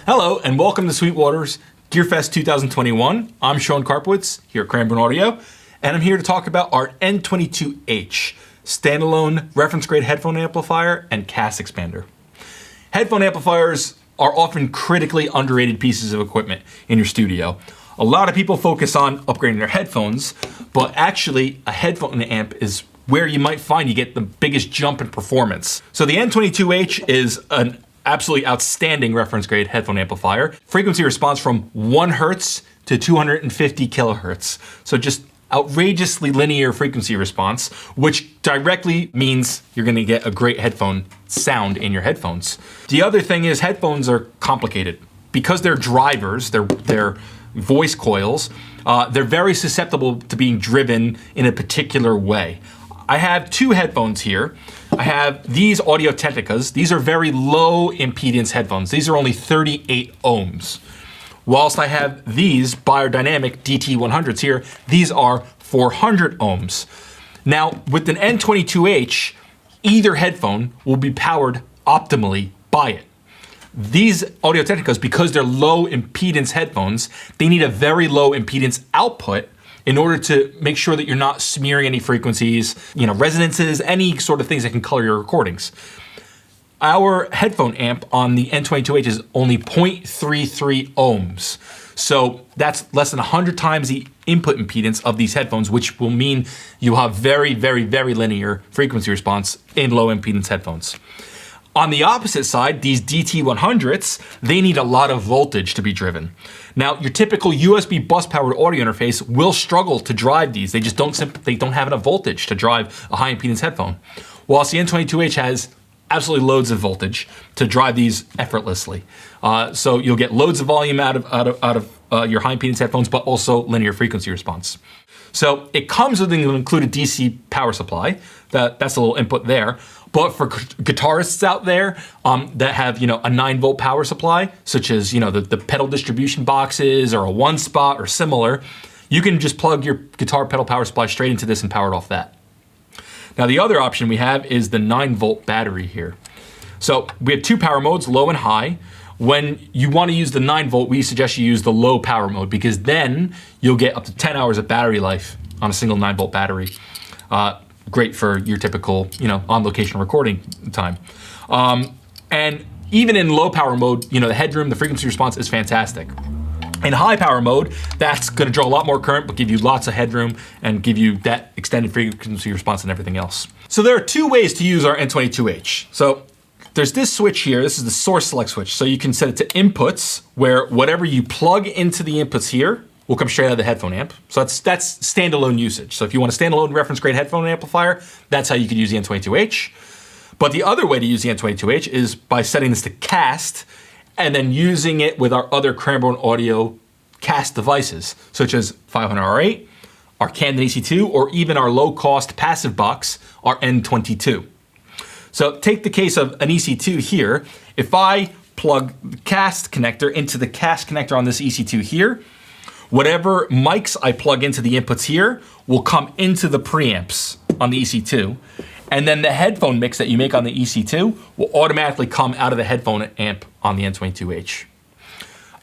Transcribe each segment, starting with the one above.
Hello and welcome to Sweetwater's Gearfest 2021. I'm Sean Carpowitz here at Cranborne Audio, and I'm here to talk about our N22H standalone reference grade headphone amplifier and C.A.S.T expander. Headphone amplifiers are often critically underrated pieces of equipment in your studio. A lot of people focus on upgrading their headphones, but actually a headphone amp is where you might find you get the biggest jump in performance. So the N22H is an absolutely outstanding reference grade headphone amplifier. Frequency response from 1 hertz to 250 kilohertz. So just outrageously linear frequency response, which directly means you're gonna get a great headphone sound in your headphones. The other thing is headphones are complicated. Because they're drivers, they're voice coils, they're very susceptible to being driven in a particular way. I have 2 headphones here. I have these Audio-Technicas. These are very low impedance headphones. These are only 38 ohms. Whilst I have these Biodynamic DT100s here, these are 400 ohms. Now, with an N22H, either headphone will be powered optimally by it. These Audio-Technicas, because they're low impedance headphones, they need a very low impedance output in order to make sure that you're not smearing any frequencies, resonances, any sort of things that can color your recordings. Our headphone amp on the N22H is only 0.33 ohms. So that's less than 100 times the input impedance of these headphones, which will mean you'll have very, very, very linear frequency response in low impedance headphones. On the opposite side, these DT100s, they need a lot of voltage to be driven. Now, your typical USB bus powered audio interface will struggle to drive these. They just don't have enough voltage to drive a high impedance headphone. Whilst the N22H has absolutely loads of voltage to drive these effortlessly. So you'll get loads of volume out of your high impedance headphones, but also linear frequency response. So it comes with an included DC power supply. That's a little input there. But for guitarists out there that have a 9-volt power supply, such as the pedal distribution boxes or a 1-spot or similar, you can just plug your guitar pedal power supply straight into this and power it off that. Now the other option we have is the 9-volt battery here. So we have 2 power modes, low and high. When you want to use the 9-volt, we suggest you use the low power mode because then you'll get up to 10 hours of battery life on a single 9-volt battery. Great for your typical, on-location recording time. And even in low power mode, the headroom, the frequency response is fantastic. In high power mode, that's gonna draw a lot more current, but give you lots of headroom and give you that extended frequency response and everything else. So there are 2 ways to use our N22H. So there's this switch here, this is the source select switch. So you can set it to inputs, where whatever you plug into the inputs here will come straight out of the headphone amp. So that's standalone usage. So if you want a standalone reference grade headphone amplifier, that's how you could use the N22H. But the other way to use the N22H is by setting this to C.A.S.T and then using it with our other Cranborne Audio C.A.S.T devices, such as 500R8, our Camden EC2, or even our low-cost passive box, our N22. So take the case of an EC2 here. If I plug the C.A.S.T connector into the C.A.S.T connector on this EC2 here, whatever mics I plug into the inputs here will come into the preamps on the EC2. And then the headphone mix that you make on the EC2 will automatically come out of the headphone amp on the N22H.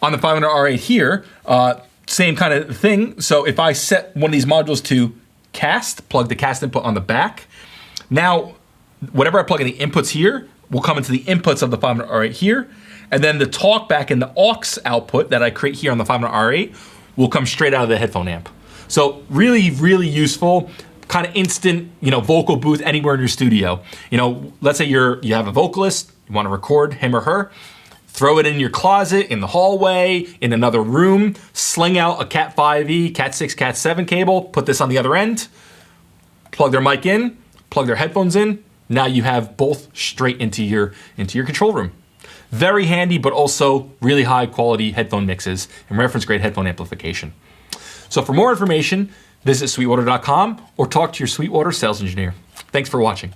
On the 500R8 here, same kind of thing. So if I set one of these modules to C.A.S.T, plug the C.A.S.T input on the back, now whatever I plug in the inputs here will come into the inputs of the 500R8 here. And then the talkback and the aux output that I create here on the 500R8 will come straight out of the headphone amp. So really, really useful, kind of instant, vocal booth anywhere in your studio. Let's say you have a vocalist, you want to record him or her, throw it in your closet, in the hallway, in another room, sling out a Cat 5e, Cat 6, Cat 7 cable, put this on the other end, plug their mic in, plug their headphones in. Now you have both straight into your control room. Very handy, but also really high quality headphone mixes and reference grade headphone amplification. So for more information, visit sweetwater.com or talk to your Sweetwater sales engineer. Thanks for watching.